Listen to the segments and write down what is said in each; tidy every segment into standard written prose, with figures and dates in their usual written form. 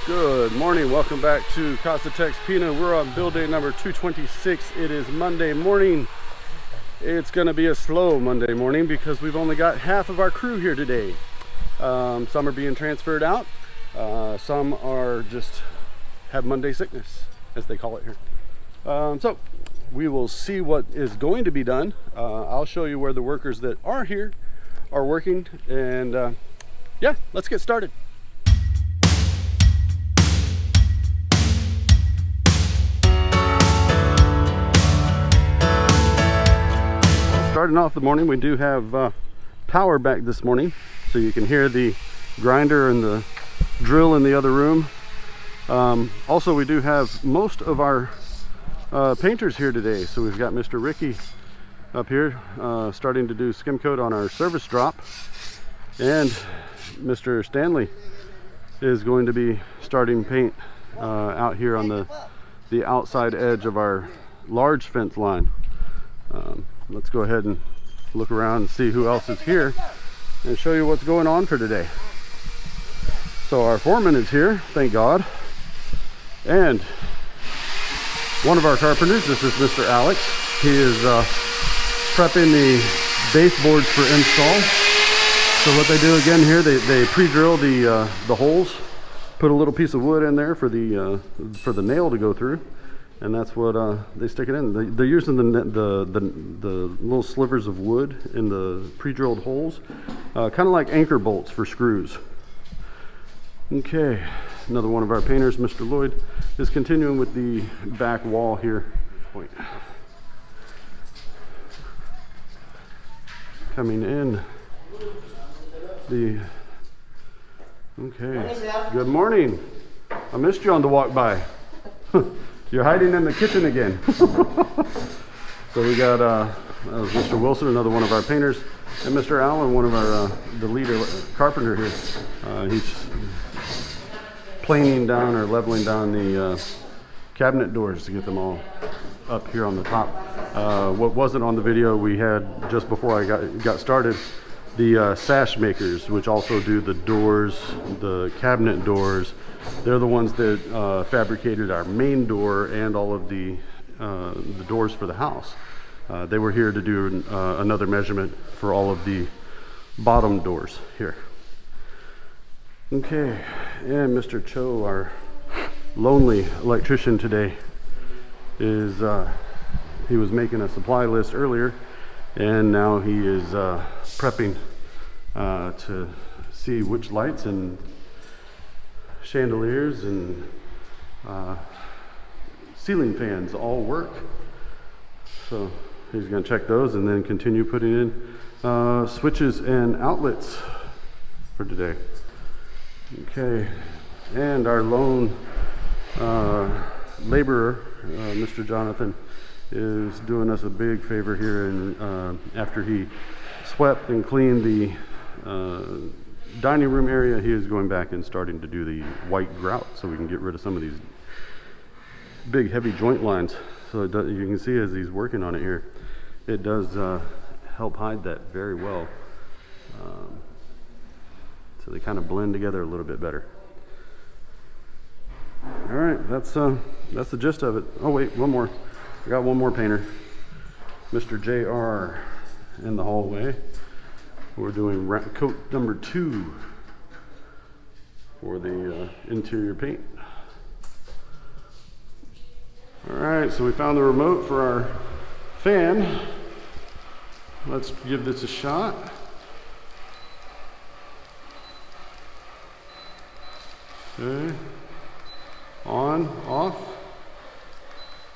Good morning, welcome back to casa.texpina. We're on build day number 226. It is Monday morning. It's gonna be a slow Monday morning because we've only got half of our crew here today. Some are being transferred out. Some are just have Monday sickness, as they call it here. So we will see what is going to be done. I'll show you where the workers that are here are working, and yeah, let's get started. Starting off the morning, we do have power back this morning, so you can hear the grinder and the drill in the other room. Also, we do have most of our painters here today. So we've got Mr. Ricky up here starting to do skim coat on our service drop, and Mr. Stanley is going to be starting paint out here on the outside edge of our large fence line. Let's go ahead and look around and see who else is here and show you what's going on for today. So our foreman is here, thank God, and one of our carpenters, this is Mr. Alex. He is prepping the baseboards for install. So what they do again here, they pre-drill the holes, put a little piece of wood in there for the nail to go through, and that's what they stick it in. They're using the little slivers of wood in the pre-drilled holes, kind of like anchor bolts for screws. Okay, another one of our painters, Mr. Lloyd, is continuing with the back wall here. Coming in. Okay, good morning. I missed you on the walk by. You're hiding in the kitchen again. So we got Mr. Wilson, another one of our painters, and Mr. Allen, one of our the leader carpenter here. He's planing down or leveling down the cabinet doors to get them all up here on the top. What wasn't on the video, we had just before I got started, the sash makers, which also do the doors, the cabinet doors. They're the ones that fabricated our main door and all of the doors for the house. They were here to do another measurement for all of the bottom doors here. Okay, and Mr. Cho, our lonely electrician today, is he was making a supply list earlier, and now he is prepping to see which lights and chandeliers and ceiling fans all work. So he's going to check those and then continue putting in switches and outlets for today. Okay, and our lone laborer, Mr. Jonathan, is doing us a big favor here, and after he swept and cleaned the dining room area, he is going back and starting to do the white grout so we can get rid of some of these big heavy joint lines. So you can see as he's working on it here, it does help hide that very well. So they kind of blend together a little bit better. All right, that's the gist of it. Oh wait, one more. I got one more painter, Mr. JR, in the hallway. We're doing coat number 2 for the interior paint. All right, so we found the remote for our fan. Let's give this a shot. Okay, on, off.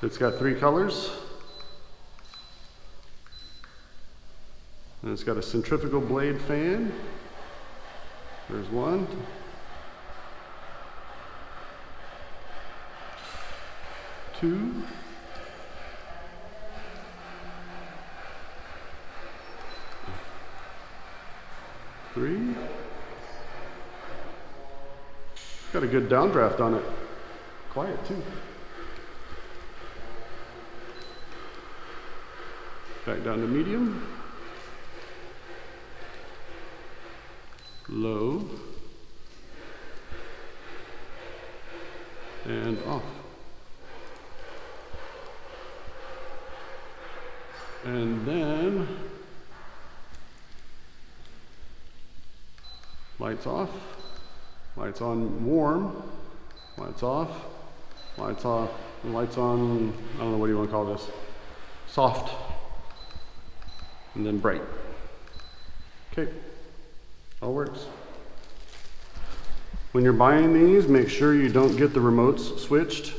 It's got 3 colors. And it's got a centrifugal blade fan. There's one. 2. 3. Got a good downdraft on it. Quiet too. Back down to medium. Low. and off. And then lights off, lights on warm, lights off, lights off, lights on, I don't know, what do you want to call this? Soft, and then bright. Okay, all works. When you're buying these, make sure you don't get the remotes switched.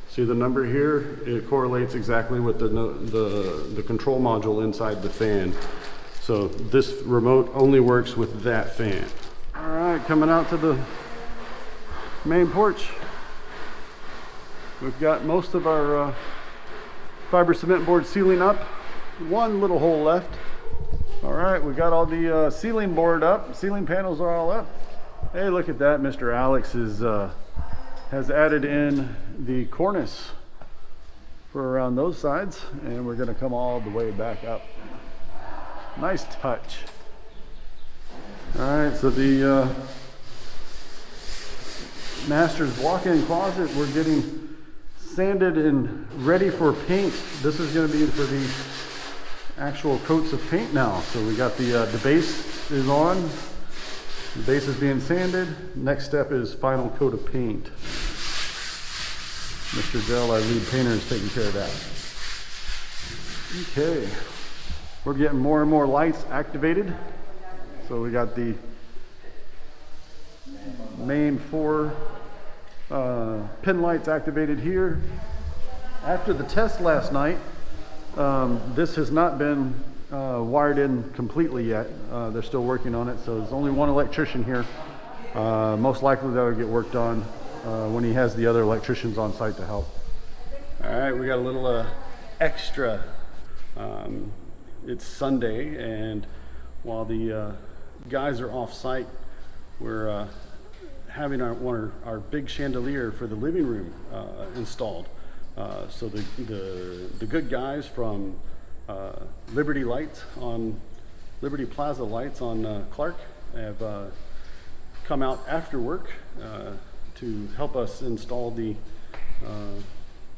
See the number here? It correlates exactly with the control module inside the fan. So this remote only works with that fan. All right, coming out to the main porch. We've got most of our fiber cement board ceiling up. One little hole left. All right, we got all the ceiling board up. Ceiling panels are all up. Hey, look at that. Mr. Alex has added in the cornice for around those sides, and we're going to come all the way back up. Nice touch. All right, so the master's walk-in closet, we're getting sanded and ready for paint. This is going to be for the actual coats of paint now. So we got the base is on. The base is being sanded. Next step is final coat of paint. Mr. Dell, our lead painter, is taking care of that. Okay, we're getting more and more lights activated. So we got the main 4 pin lights activated here. After the test last night, this has not been wired in completely yet. They're still working on it, so there's only one electrician here. Most likely that will get worked on when he has the other electricians on site to help. All right, we got a little extra. It's Sunday, and while the guys are off site, we're having our big chandelier for the living room installed. So the good guys from Liberty Plaza Lights on Clark have come out after work to help us install the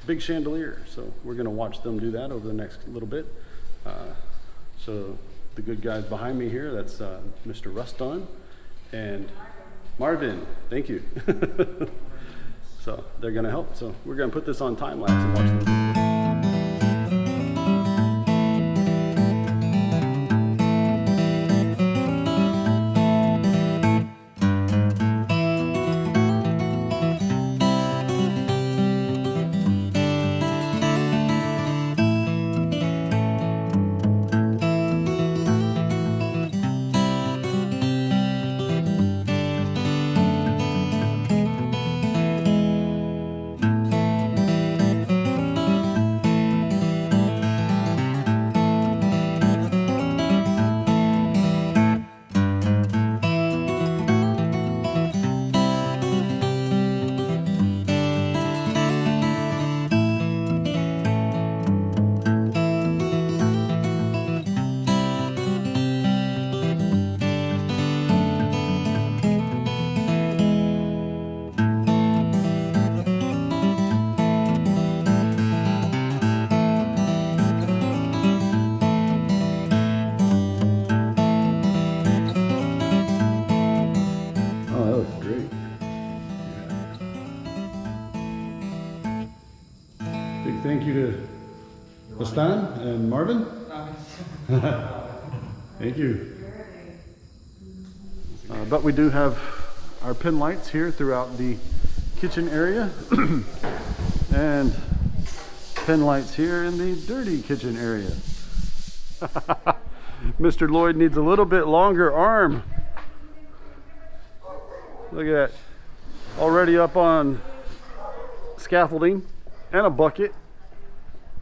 big chandelier. So we're going to watch them do that over the next little bit. So the good guys behind me here, that's Mr. Ruston and Marvin. Thank you. So they're going to help. So we're going to put this on time lapse and watch them. Thank you to Rustan and Marvin. Thank you. But we do have our pin lights here throughout the kitchen area and pin lights here in the dirty kitchen area. Mr. Lloyd needs a little bit longer arm. Look at that. Already up on scaffolding and a bucket,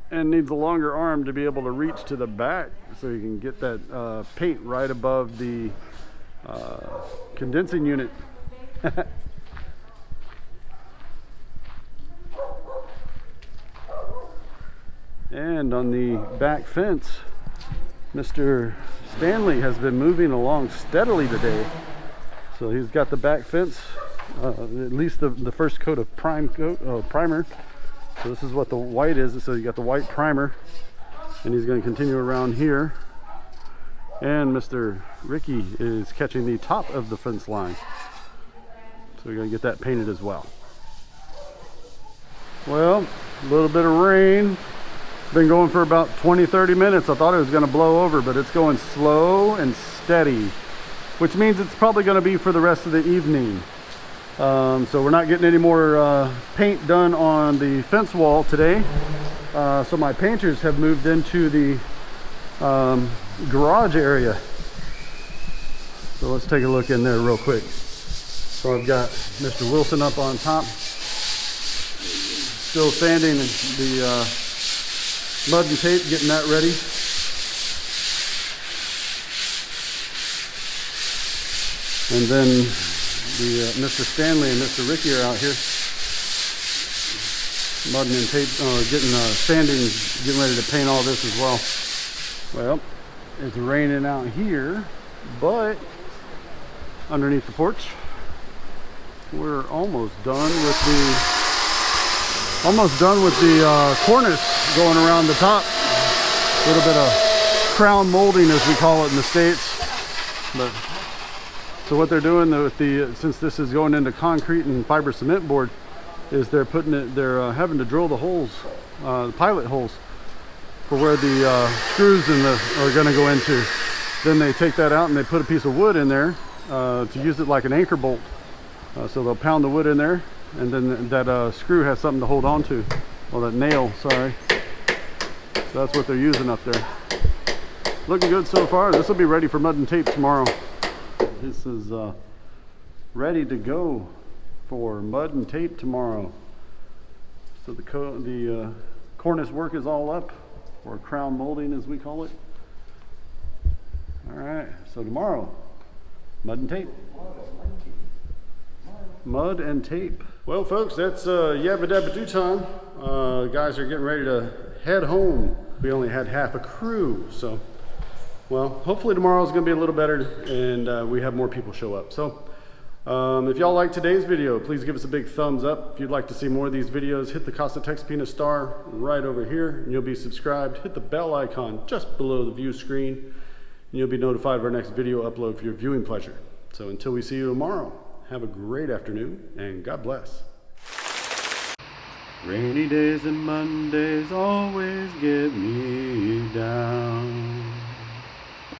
and needs a longer arm to be able to reach to the back so you can get that paint right above the condensing unit. And on the back fence, Mr. Stanley has been moving along steadily today. So he's got the back fence at least the first coat of primer. So this is what the white is. So you got the white primer, and he's going to continue around here. And Mr. Ricky is catching the top of the fence line. So we're going to get that painted as well. Well, a little bit of rain. Been going for about 20-30 minutes. I thought it was going to blow over, but it's going slow and steady, which means it's probably going to be for the rest of the evening. So we're not getting any more paint done on the fence wall today. So my painters have moved into the garage area. So let's take a look in there real quick. So I've got Mr. Wilson up on top, still sanding the mud and tape, getting that ready. And then Mr. Stanley and Mr. Ricky are out here mudding and tape, getting sanding, getting ready to paint all this as well. Well, it's raining out here, but underneath the porch, we're almost done with the cornice going around the top. A little bit of crown molding, as we call it in the States. But so what they're doing with since this is going into concrete and fiber cement board, is they're having to drill the holes, the pilot holes, for where the screws are going to go into. Then they take that out and they put a piece of wood in there to use it like an anchor bolt. So they'll pound the wood in there, and then that screw has something to hold on to. Well, that nail, sorry. So that's what they're using up there. Looking good so far. This will be ready for mud and tape tomorrow. This is ready to go for mud and tape tomorrow. So the cornice work is all up, or crown molding as we call it. All right, so tomorrow, mud and tape. Mud and tape. Well, folks, that's yabba dabba do time. Guys are getting ready to head home. We only had half a crew, so well, hopefully tomorrow is going to be a little better, and we have more people show up. So if y'all like today's video, please give us a big thumbs up. If you'd like to see more of these videos, hit the casa.texpina star right over here, and you'll be subscribed. Hit the bell icon just below the view screen, and you'll be notified of our next video upload for your viewing pleasure. So until we see you tomorrow, have a great afternoon, and God bless. Rainy days and Mondays always get me down.